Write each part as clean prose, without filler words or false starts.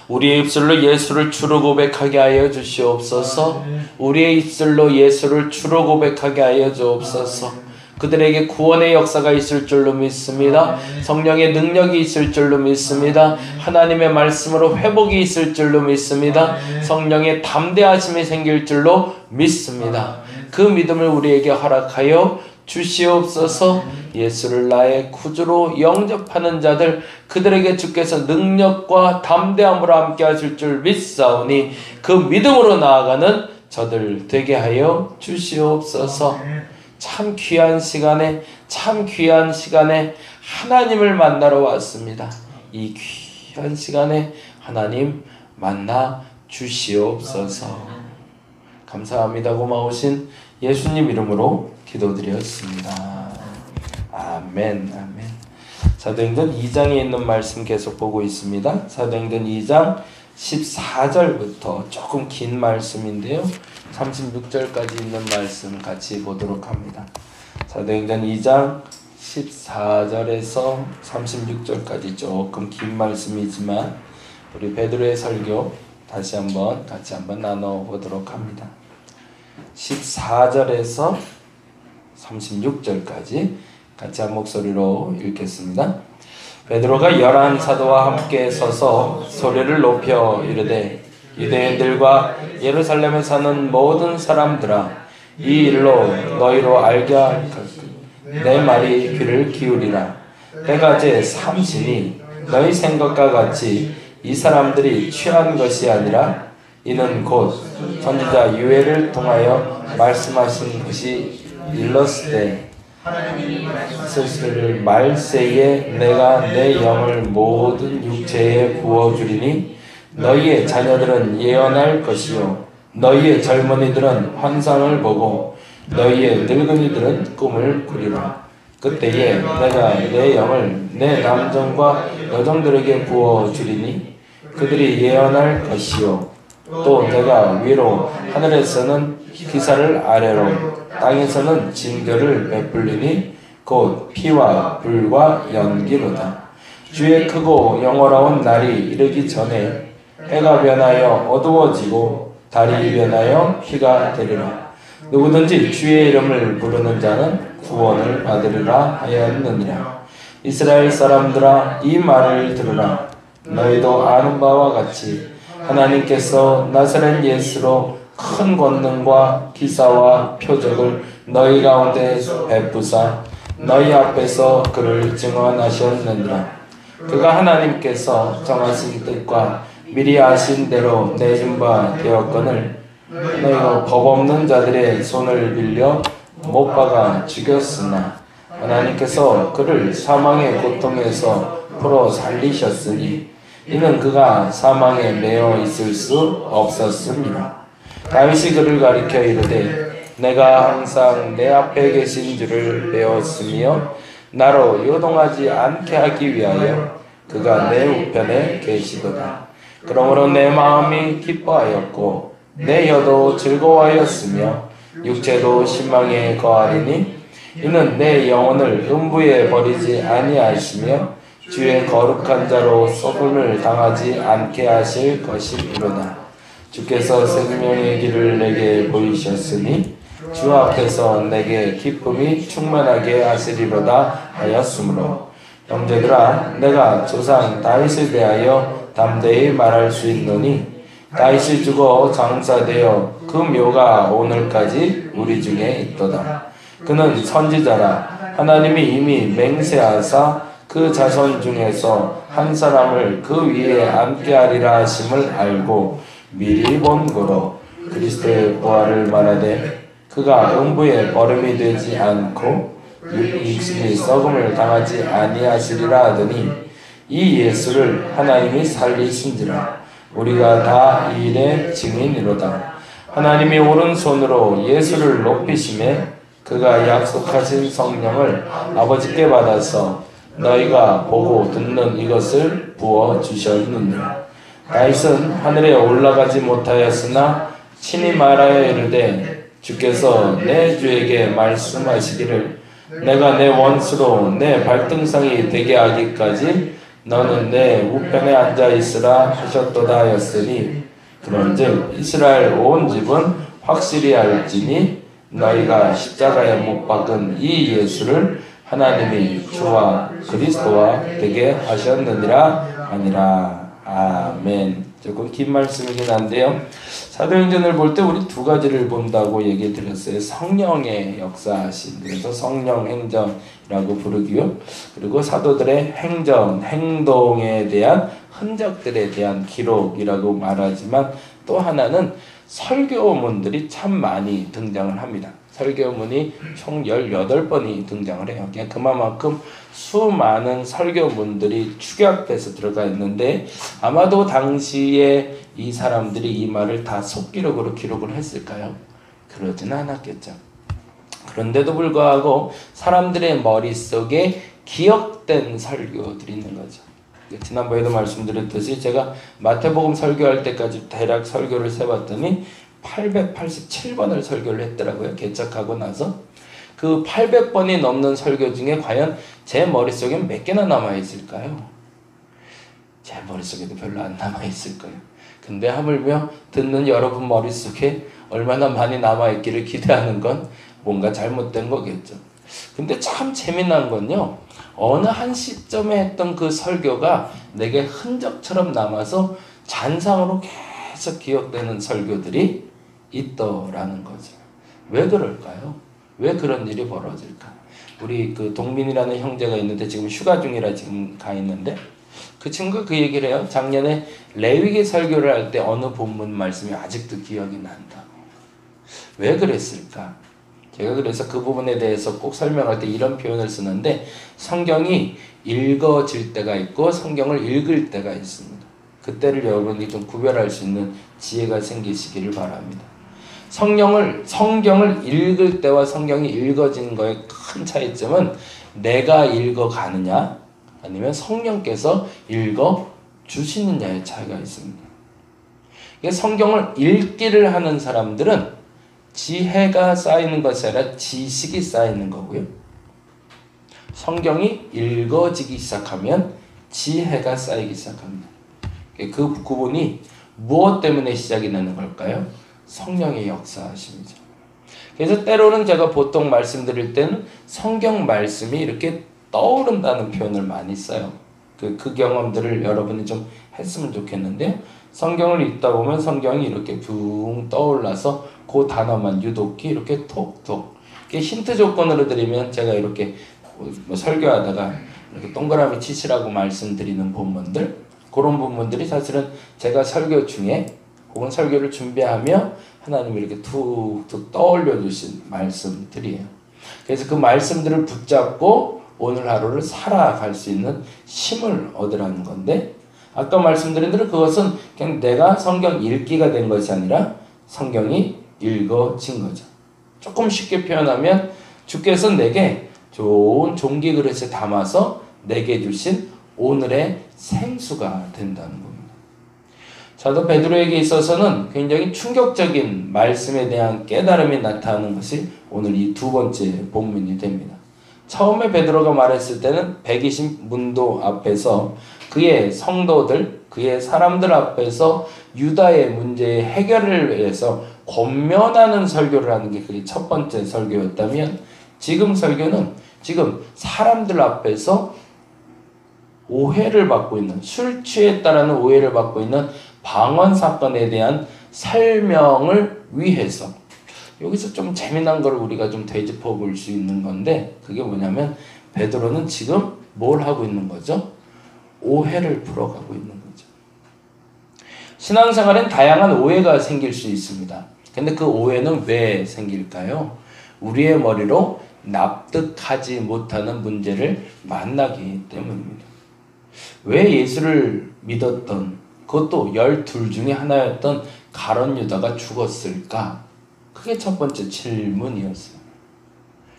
우리의 입술로 예수를 주로 고백하게 하여 주시옵소서. 우리의 입술로 예수를 주로 고백하게 하여 주옵소서. 그들에게 구원의 역사가 있을 줄로 믿습니다. 성령의 능력이 있을 줄로 믿습니다. 하나님의 말씀으로 회복이 있을 줄로 믿습니다. 성령의 담대하심이 생길 줄로 믿습니다. 그 믿음을 우리에게 허락하여 주시옵소서. 예수를 나의 구주로 영접하는 자들, 그들에게 주께서 능력과 담대함으로 함께 하실 줄 믿사오니 그 믿음으로 나아가는 저들 되게 하여 주시옵소서. 참 귀한 시간에 하나님을 만나러 왔습니다. 이 귀한 시간에 하나님 만나 주시옵소서. 감사합니다. 고마우신 예수님 이름으로 기도드렸습니다. 아멘. 아멘. 사도행전 2장에 있는 말씀 계속 보고 있습니다. 사도행전 2장 14절부터 조금 긴 말씀인데요, 36절까지 있는 말씀 같이 보도록 합니다. 사도행전 2장 14절에서 36절까지 조금 긴 말씀이지만 우리 베드로의 설교 같이 한번 나눠보도록 합니다. 14절에서 36절까지 같이 한 목소리로 읽겠습니다. 베드로가 11 사도와 함께 서서 소리를 높여 이르되, 유대인들과 예루살렘에 사는 모든 사람들아, 이 일로 너희로 알게 할 내 말이 귀를 기울이라. 때가 제 삼시니 너희 생각과 같이 이 사람들이 취한 것이 아니라 이는 곧 선지자 유엘을 통하여 말씀하신 것이 일렀을 때 스스로를 말세에 내가 내 영을 모든 육체에 부어주리니 너희의 자녀들은 예언할 것이요 너희의 젊은이들은 환상을 보고 너희의 늙은이들은 꿈을 꾸리라. 그때에 내가 내 영을 내 남정과 여정들에게 부어주리니 그들이 예언할 것이요 또 내가 위로 하늘에서는 기사를 아래로 땅에서는 징조를 베풀리니 곧 피와 불과 연기로다. 주의 크고 영원한 날이 이르기 전에 해가 변하여 어두워지고 달이 변하여 희가 되리라. 누구든지 주의 이름을 부르는 자는 구원을 받으리라 하였느니라. 이스라엘 사람들아, 이 말을 들으라. 너희도 아는 바와 같이 하나님께서 나사렛 예수로 큰 권능과 기사와 표적을 너희 가운데 베푸사 너희 앞에서 그를 증언하셨느니라. 그가 하나님께서 정하신 뜻과 미리 아신 대로 내준 바 되었거늘 너희가 법 없는 자들의 손을 빌려 못 박아 죽였으나 하나님께서 그를 사망의 고통에서 풀어 살리셨으니 이는 그가 사망에 매여 있을 수 없었습니다. 다윗이 그를 가리켜 이르되 내가 항상 내 앞에 계신 줄을 배웠으며 나로 요동하지 않게 하기 위하여 그가 내 우편에 계시도다. 그러므로 내 마음이 기뻐하였고 내 혀도 즐거워하였으며 육체도 신망에 거하리니 이는 내 영혼을 음부에 버리지 아니하시며 주의 거룩한 자로 썩음을 당하지 않게 하실 것이로다. 주께서 생명의 길을 내게 보이셨으니 주 앞에서 내게 기쁨이 충만하게 하시리로다 하였으므로 형제들아, 내가 조상 다윗에 대하여 담대히 말할 수 있노니 다윗이 죽어 장사되어 그 묘가 오늘까지 우리 중에 있도다. 그는 선지자라. 하나님이 이미 맹세하사 그 자손 중에서 한 사람을 그 위에 앉게 하리라 하심을 알고 미리 본 고로 그리스도의 부활을 말하되 그가 음부에 버림이 되지 않고 육신이 썩음을 당하지 아니하시리라 하더니 이 예수를 하나님이 살리신지라. 우리가 다 이 일의 증인이로다. 하나님이 오른손으로 예수를 높이심에 그가 약속하신 성령을 아버지께 받아서 너희가 보고 듣는 이것을 부어주셨느니라. 다윗은 하늘에 올라가지 못하였으나 친히 말하여 이르되 주께서 내 주에게 말씀하시기를 내가 내 원수로 내 발등상이 되게 하기까지 너는 내 우편에 앉아 있으라 하셨도다 하였으니 그런즉 이스라엘 온 집은 확실히 알지니 너희가 십자가에 못 박은 이 예수를 하나님이 주와 그리스도와 되게 하셨느니라 아니라. 아멘. 조금 긴 말씀이긴 한데요. 사도행전을 볼 때 우리 두 가지를 본다고 얘기 드렸어요. 성령의 역사하심, 그래서 성령 행전이라고 부르고요. 그리고 사도들의 행전, 행동에 대한 흔적들에 대한 기록이라고 말하지만 또 하나는 설교문들이 참 많이 등장을 합니다. 설교문이 총 18번이 등장을 해요. 그냥 그만큼 수많은 설교문들이 축약돼서 들어가 있는데 아마도 당시에 이 사람들이 이 말을 다 속기록으로 기록을 했을까요? 그러지는 않았겠죠. 그런데도 불구하고 사람들의 머릿속에 기억된 설교들이 있는 거죠. 지난번에도 말씀드렸듯이 제가 마태복음 설교할 때까지 대략 설교를 세봤더니 887번을 설교를 했더라고요. 개척하고 나서. 그 800번이 넘는 설교 중에 과연 제 머릿속에 몇 개나 남아있을까요? 제 머릿속에도 별로 안 남아있을 거예요. 근데 하물며 듣는 여러분 머릿속에 얼마나 많이 남아있기를 기대하는 건 뭔가 잘못된 거겠죠. 근데 참 재미난 건요. 어느 한 시점에 했던 그 설교가 내게 흔적처럼 남아서 잔상으로 계속 기억되는 설교들이 있더라는 거죠. 왜 그럴까요? 왜 그런 일이 벌어질까? 우리 그 동민이라는 형제가 있는데 지금 휴가 중이라 지금 가 있는데 그 친구가 그 얘기를 해요. 작년에 레위기 설교를 할 때 어느 본문 말씀이 아직도 기억이 난다고. 왜 그랬을까? 제가 그래서 그 부분에 대해서 꼭 설명할 때 이런 표현을 쓰는데 성경이 읽어질 때가 있고 성경을 읽을 때가 있습니다. 그때를 여러분이 좀 구별할 수 있는 지혜가 생기시기를 바랍니다. 성경을 읽을 때와 성경이 읽어지는 거의 큰 차이점은 내가 읽어가느냐 아니면 성령께서 읽어주시느냐의 차이가 있습니다. 성경을 읽기를 하는 사람들은 지혜가 쌓이는 것이 아니라 지식이 쌓이는 거고요. 성경이 읽어지기 시작하면 지혜가 쌓이기 시작합니다. 그 구분이 무엇 때문에 시작이 되는 걸까요? 성령의 역사하심이죠. 그래서 때로는 제가 보통 말씀드릴 때는 성경 말씀이 이렇게 떠오른다는 표현을 많이 써요. 그 경험들을 여러분이 좀 했으면 좋겠는데요. 성경을 읽다 보면 성경이 이렇게 붕 떠올라서 그 단어만 유독히 이렇게 톡톡. 힌트 조건으로 드리면 제가 이렇게 뭐 설교하다가 이렇게 동그라미 치시라고 말씀드리는 본문들, 그런 본문들이 사실은 제가 설교 중에 혹은 설교를 준비하며 하나님이 이렇게 툭툭 떠올려 주신 말씀들이에요. 그래서 그 말씀들을 붙잡고 오늘 하루를 살아갈 수 있는 힘을 얻으라는 건데, 아까 말씀드린 대로 그것은 그냥 내가 성경 읽기가 된 것이 아니라 성경이 읽어진 거죠. 조금 쉽게 표현하면 주께서 내게 좋은 종기 그릇에 담아서 내게 주신 오늘의 생수가 된다는 겁니다. 사도 베드로에게 있어서는 굉장히 충격적인 말씀에 대한 깨달음이 나타나는 것이 오늘 이 두 번째 본문이 됩니다. 처음에 베드로가 말했을 때는 120문도 앞에서 그의 성도들, 그의 사람들 앞에서 유다의 문제의 해결을 위해서 권면하는 설교를 하는 게 그게 첫 번째 설교였다면, 지금 설교는 지금 사람들 앞에서 오해를 받고 있는, 술 취했다라는 오해를 받고 있는 방언 사건에 대한 설명을 위해서, 여기서 좀 재미난 걸 우리가 좀 되짚어 볼 수 있는 건데, 그게 뭐냐면 베드로는 지금 뭘 하고 있는 거죠? 오해를 풀어가고 있는 거죠. 신앙생활엔 다양한 오해가 생길 수 있습니다. 근데 그 오해는 왜 생길까요? 우리의 머리로 납득하지 못하는 문제를 만나기 때문입니다. 왜 예수를 믿었던, 그것도 12 중에 하나였던 가룟 유다가 죽었을까? 그게 첫 번째 질문이었어요.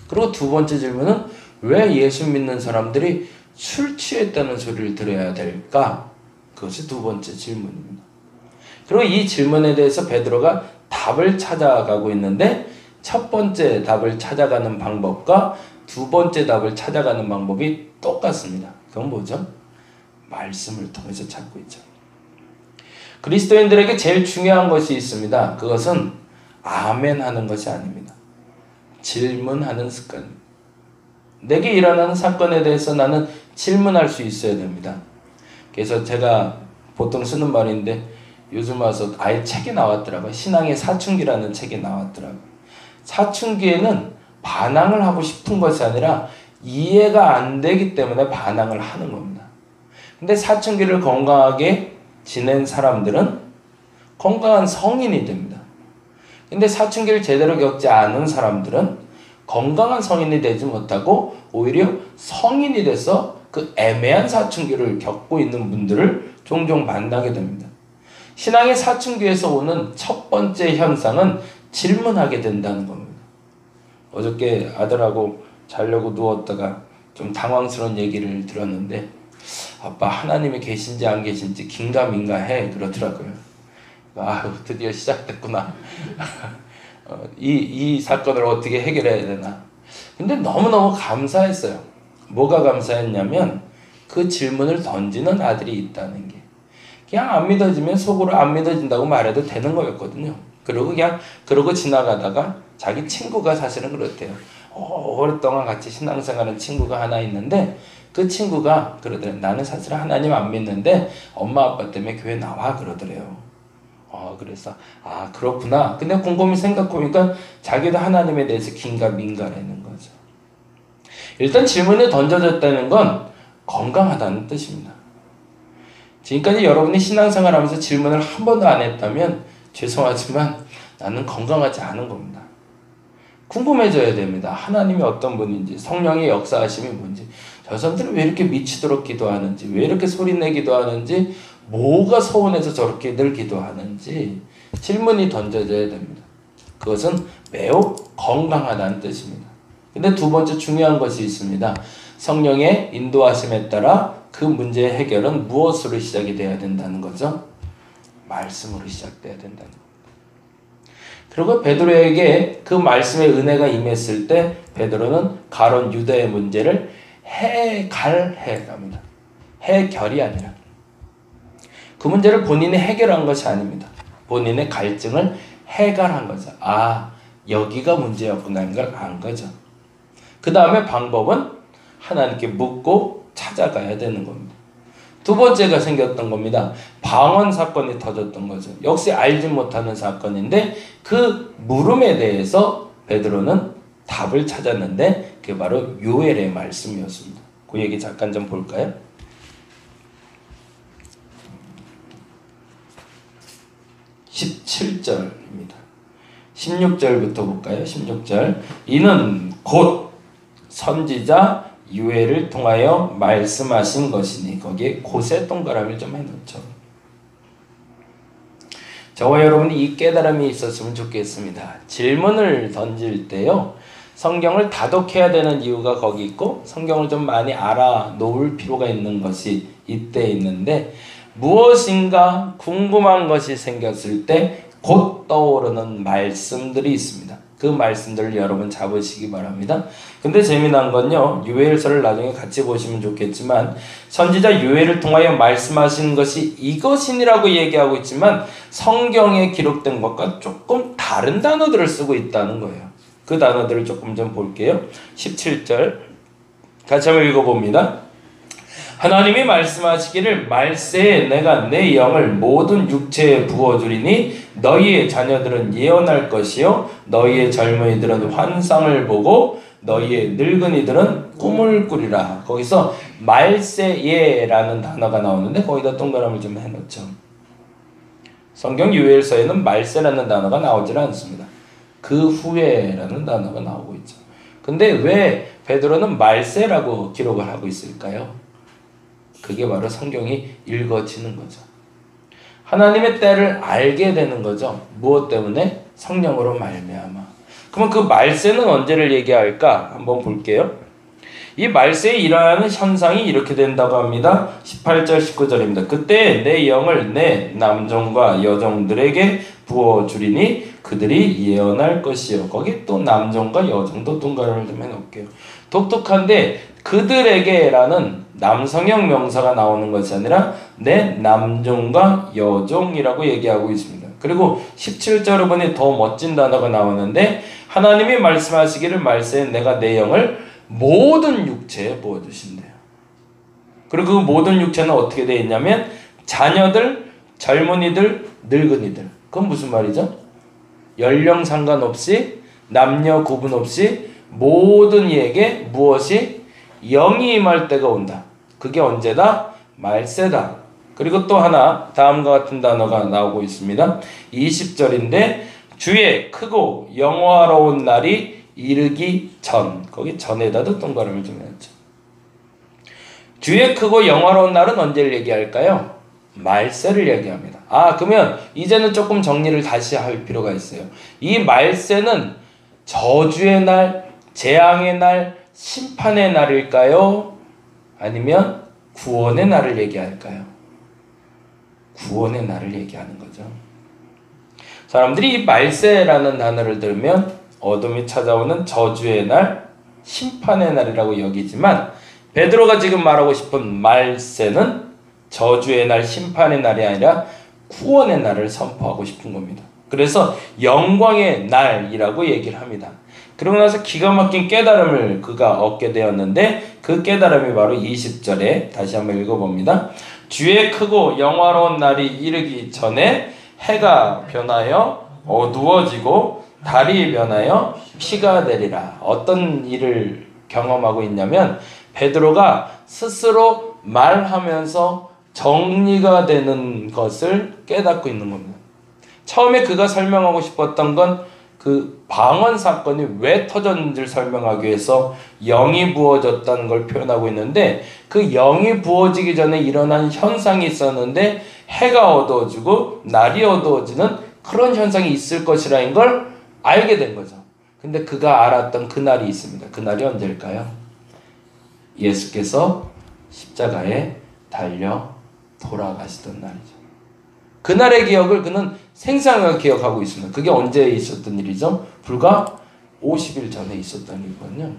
그리고 두 번째 질문은 왜 예수 믿는 사람들이 술 취했다는 소리를 들어야 될까? 그것이 두 번째 질문입니다. 그리고 이 질문에 대해서 베드로가 답을 찾아가고 있는데, 첫 번째 답을 찾아가는 방법과 두 번째 답을 찾아가는 방법이 똑같습니다. 그건 뭐죠? 말씀을 통해서 찾고 있죠. 그리스도인들에게 제일 중요한 것이 있습니다. 그것은 아멘 하는 것이 아닙니다. 질문하는 습관입니다. 내게 일어나는 사건에 대해서 나는 질문할 수 있어야 됩니다. 그래서 제가 보통 쓰는 말인데 요즘 와서 아예 책이 나왔더라고요. 신앙의 사춘기라는 책이 나왔더라고요. 사춘기에는 반항을 하고 싶은 것이 아니라 이해가 안 되기 때문에 반항을 하는 겁니다. 근데 사춘기를 건강하게 지낸 사람들은 건강한 성인이 됩니다. 근데 사춘기를 제대로 겪지 않은 사람들은 건강한 성인이 되지 못하고 오히려 성인이 돼서 그 애매한 사춘기를 겪고 있는 분들을 종종 만나게 됩니다. 신앙의 사춘기에서 오는 첫 번째 현상은 질문하게 된다는 겁니다. 어저께 아들하고 자려고 누웠다가 좀 당황스러운 얘기를 들었는데 아빠 하나님이 계신지 안 계신지 긴가민가해 그러더라고요. 아유 드디어 시작됐구나. 이 사건을 어떻게 해결해야 되나. 근데 너무너무 감사했어요. 뭐가 감사했냐면 그 질문을 던지는 아들이 있다는 게. 그냥 안 믿어지면 속으로 안 믿어진다고 말해도 되는 거였거든요. 그리고 그냥 그러고 지나가다가 자기 친구가 사실은 그렇대요. 오랫동안 같이 신앙생활하는 친구가 하나 있는데 그 친구가 그러더래요. 나는 사실 하나님 안 믿는데 엄마 아빠 때문에 교회 나와 그러더래요. 그래서 그렇구나. 근데 곰곰이 생각해보니까 자기도 하나님에 대해서 긴가민가라는 거죠. 일단 질문이 던져졌다는 건 건강하다는 뜻입니다. 지금까지 여러분이 신앙생활하면서 질문을 한 번도 안 했다면 죄송하지만 나는 건강하지 않은 겁니다. 궁금해져야 됩니다. 하나님이 어떤 분인지, 성령의 역사하심이 뭔지, 저 사람들은 왜 이렇게 미치도록 기도하는지, 왜 이렇게 소리내 기도하는지, 뭐가 서운해서 저렇게 늘 기도하는지 질문이 던져져야 됩니다. 그것은 매우 건강하다는 뜻입니다. 근데 두 번째 중요한 것이 있습니다. 성령의 인도하심에 따라 그 문제의 해결은 무엇으로 시작이 돼야 된다는 거죠? 말씀으로 시작돼야 된다는 겁니다. 그리고 베드로에게 그 말씀의 은혜가 임했을 때 베드로는 가론 유다의 문제를 해결해 갑니다. 해결이 아니라 그 문제를 본인이 해결한 것이 아닙니다. 본인의 갈증을 해결한 거죠. 여기가 문제였구나 하는 걸 안 거죠. 그 다음에 방법은 하나님께 묻고 찾아가야 되는 겁니다. 두 번째가 생겼던 겁니다. 방언 사건이 터졌던 거죠. 역시 알지 못하는 사건인데 그 물음에 대해서 베드로는 답을 찾았는데 그게 바로 요엘의 말씀이었습니다. 그 얘기 잠깐 좀 볼까요? 17절입니다. 16절부터 볼까요? 16절. 이는 곧 선지자 요엘을 통하여 말씀하신 것이니 거기에 곧에 동그라미를 좀 해놓죠. 저와 여러분이 이 깨달음이 있었으면 좋겠습니다. 질문을 던질 때요. 성경을 다독해야 되는 이유가 거기 있고 성경을 좀 많이 알아놓을 필요가 있는 것이 이때 있는데 무엇인가 궁금한 것이 생겼을 때 곧 떠오르는 말씀들이 있습니다. 그 말씀들을 여러분 잡으시기 바랍니다. 근데 재미난 건요. 요엘서를 나중에 같이 보시면 좋겠지만 선지자 요엘을 통하여 말씀하신 것이 이것이니라고 얘기하고 있지만 성경에 기록된 것과 조금 다른 단어들을 쓰고 있다는 거예요. 그 단어들을 조금 좀 볼게요. 17절 같이 한번 읽어봅니다. 하나님이 말씀하시기를 말세에 내가 내 영을 모든 육체에 부어주리니 너희의 자녀들은 예언할 것이요 너희의 젊은이들은 환상을 보고 너희의 늙은이들은 꿈을 꾸리라. 거기서 말세에라는 단어가 나오는데 거기다 동그라미를 좀 해놓죠. 성경 요엘서에는 말세라는 단어가 나오질 않습니다. 그 후에라는 단어가 나오고 있죠. 근데 왜 베드로는 말세라고 기록을 하고 있을까요? 그게 바로 성경이 읽어지는 거죠. 하나님의 때를 알게 되는 거죠. 무엇 때문에? 성령으로 말미암아. 그러면 그 말세는 언제를 얘기할까? 한번 볼게요. 이 말세에 일어나는 현상이 이렇게 된다고 합니다. 18절 19절입니다. 그때 내 영을 내 남종과 여종들에게 부어주리니 그들이 예언할 것이요. 거기 또 남종과 여종도 동그라미를 좀 해놓을게요. 독특한데 그들에게라는 남성형 명사가 나오는 것이 아니라 내 남종과 여종이라고 얘기하고 있습니다. 그리고 17절을 보니 더 멋진 단어가 나오는데 하나님이 말씀하시기를 말세에 내가 내 영을 모든 육체에 부어주신대요. 그리고 그 모든 육체는 어떻게 되어 있냐면 자녀들, 젊은이들, 늙은이들. 그건 무슨 말이죠? 연령 상관없이 남녀 구분 없이 모든 이에게 무엇이 영이 임할 때가 온다. 그게 언제다? 말세다. 그리고 또 하나 다음과 같은 단어가 나오고 있습니다. 20절인데 주의 크고 영화로운 날이 이르기 전. 거기 전에다도 동그라미를 좀 해야죠. 주의 크고 영화로운 날은 언제를 얘기할까요? 말세를 얘기합니다. 그러면 이제는 조금 정리를 다시 할 필요가 있어요. 이 말세는 저주의 날, 재앙의 날, 심판의 날일까요? 아니면 구원의 날을 얘기할까요? 구원의 날을 얘기하는 거죠. 사람들이 이 말세라는 단어를 들으면 어둠이 찾아오는 저주의 날, 심판의 날이라고 여기지만 베드로가 지금 말하고 싶은 말세는 저주의 날, 심판의 날이 아니라 구원의 날을 선포하고 싶은 겁니다. 그래서 영광의 날이라고 얘기를 합니다. 그러고 나서 기가 막힌 깨달음을 그가 얻게 되었는데 그 깨달음이 바로 20절에 다시 한번 읽어봅니다. 주의 크고 영화로운 날이 이르기 전에 해가 변하여 어두워지고 달이 변하여 피가 되리라. 어떤 일을 경험하고 있냐면 베드로가 스스로 말하면서 정리가 되는 것을 깨닫고 있는 겁니다. 처음에 그가 설명하고 싶었던 건 그 방언 사건이 왜 터졌는지를 설명하기 위해서 영이 부어졌다는 걸 표현하고 있는데 그 영이 부어지기 전에 일어난 현상이 있었는데 해가 어두워지고 날이 어두워지는 그런 현상이 있을 것이라는 걸 알게 된 거죠. 근데 그가 알았던 그날이 있습니다. 그날이 언제일까요? 예수께서 십자가에 달려 돌아가시던 날이죠. 그날의 기억을 그는 생생하게 기억하고 있습니다. 그게 언제 있었던 일이죠? 불과 50일 전에 있었던 일이거든요.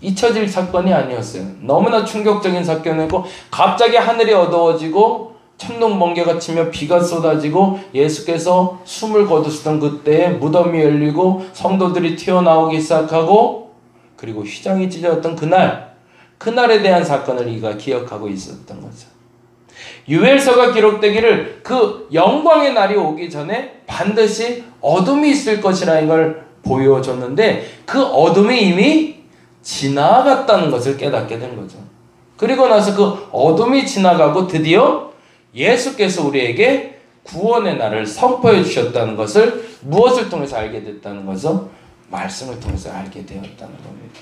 잊혀질 사건이 아니었어요. 너무나 충격적인 사건이고 갑자기 하늘이 어두워지고 천둥 번개가 치며 비가 쏟아지고 예수께서 숨을 거두시던 그때에 무덤이 열리고 성도들이 튀어나오기 시작하고 그리고 휘장이 찢어졌던 그날에 대한 사건을 이가 기억하고 있었던 거죠. 유엘서가 기록되기를 그 영광의 날이 오기 전에 반드시 어둠이 있을 것이라는 걸 보여줬는데 그 어둠이 이미 지나갔다는 것을 깨닫게 된 거죠. 그리고 나서 그 어둠이 지나가고 드디어 예수께서 우리에게 구원의 날을 선포해 주셨다는 것을 무엇을 통해서 알게 됐다는 거죠? 말씀을 통해서 알게 되었다는 겁니다.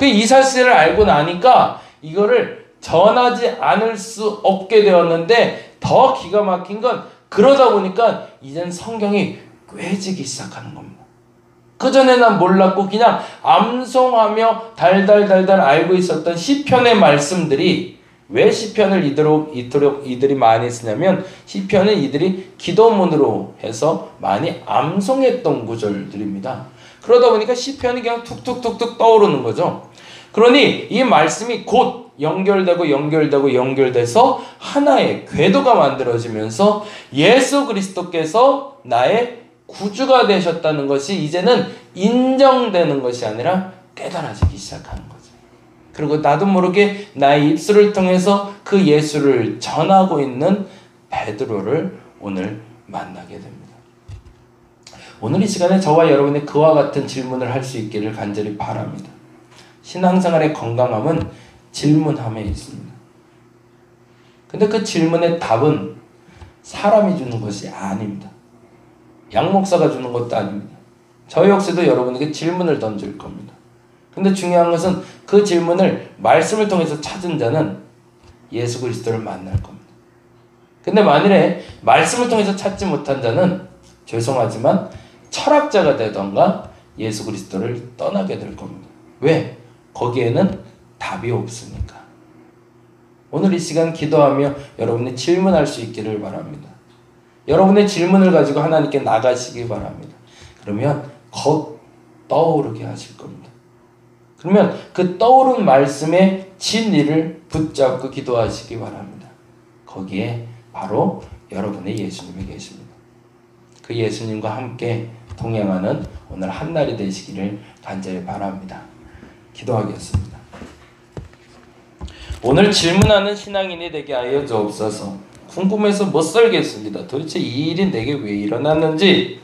이 사실을 알고 나니까 이거를 전하지 않을 수 없게 되었는데 더 기가 막힌 건 그러다 보니까 이젠 성경이 꿰지기 시작하는 겁니다. 그전에 난 몰랐고 그냥 암송하며 달달달달 알고 있었던 시편의 말씀들이 왜 시편을 이토록 이들이 많이 쓰냐면 시편은 이들이 기도문으로 해서 많이 암송했던 구절들입니다. 그러다 보니까 시편이 그냥 툭툭툭툭 떠오르는 거죠. 그러니 이 말씀이 곧 연결돼서 하나의 궤도가 만들어지면서 예수 그리스도께서 나의 구주가 되셨다는 것이 이제는 인정되는 것이 아니라 깨달아지기 시작하는 거죠. 그리고 나도 모르게 나의 입술을 통해서 그 예수를 전하고 있는 베드로를 오늘 만나게 됩니다. 오늘 이 시간에 저와 여러분이 그와 같은 질문을 할 수 있기를 간절히 바랍니다. 신앙생활의 건강함은 질문함에 있습니다. 근데 그 질문의 답은 사람이 주는 것이 아닙니다. 양 목사가 주는 것도 아닙니다. 저 역시도 여러분에게 질문을 던질 겁니다. 근데 중요한 것은 그 질문을 말씀을 통해서 찾은 자는 예수 그리스도를 만날 겁니다. 근데 만일에 말씀을 통해서 찾지 못한 자는 죄송하지만 철학자가 되던가 예수 그리스도를 떠나게 될 겁니다. 왜? 거기에는 답이 없으니까. 오늘 이 시간 기도하며 여러분이 질문할 수 있기를 바랍니다. 여러분의 질문을 가지고 하나님께 나가시기 바랍니다. 그러면 곧 떠오르게 하실 겁니다. 그러면 그 떠오른 말씀의 진리를 붙잡고 기도하시기 바랍니다. 거기에 바로 여러분의 예수님이 계십니다. 그 예수님과 함께 동행하는 오늘 한날이 되시기를 간절히 바랍니다. 기도하겠습니다. 오늘 질문하는 신앙인이 되게 하여 주옵소서. 궁금해서 못 살겠습니다. 도대체 이 일이 내게 왜 일어났는지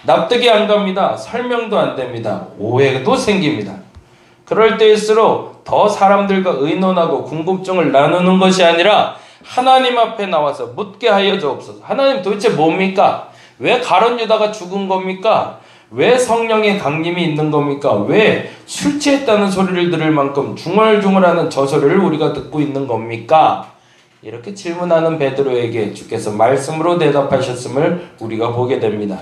납득이 안 갑니다. 설명도 안 됩니다. 오해도 생깁니다. 그럴 때일수록 더 사람들과 의논하고 궁금증을 나누는 것이 아니라 하나님 앞에 나와서 묻게 하여 주옵소서. 하나님 도대체 뭡니까? 왜 가룟 유다가 죽은 겁니까? 왜 성령의 강림이 있는 겁니까? 왜 술 취했다는 소리를 들을 만큼 중얼중얼하는 저 소리를 우리가 듣고 있는 겁니까? 이렇게 질문하는 베드로에게 주께서 말씀으로 대답하셨음을 우리가 보게 됩니다.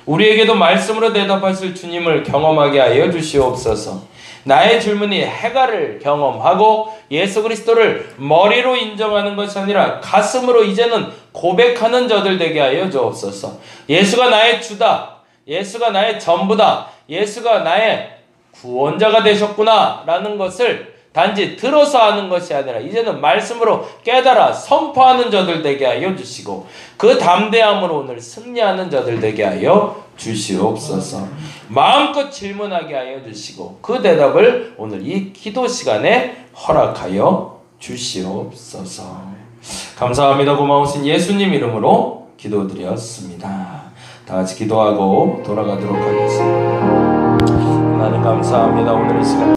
우리에게도 말씀으로 대답하실 주님을 경험하게 하여 주시옵소서. 나의 질문이 해가를 경험하고 예수 그리스도를 머리로 인정하는 것이 아니라 가슴으로 이제는 고백하는 저들 되게 하여 주옵소서. 예수가 나의 주다. 예수가 나의 전부다. 예수가 나의 구원자가 되셨구나 라는 것을 단지 들어서 하는 것이 아니라 이제는 말씀으로 깨달아 선포하는 저들 되게 하여 주시고 그 담대함으로 오늘 승리하는 저들 되게 하여 주시옵소서. 마음껏 질문하게 하여 주시고 그 대답을 오늘 이 기도 시간에 허락하여 주시옵소서. 감사합니다. 고마우신 예수님 이름으로 기도드렸습니다. 다 같이 기도하고 돌아가도록 하겠습니다. 하나님 감사합니다. 오늘 이 시간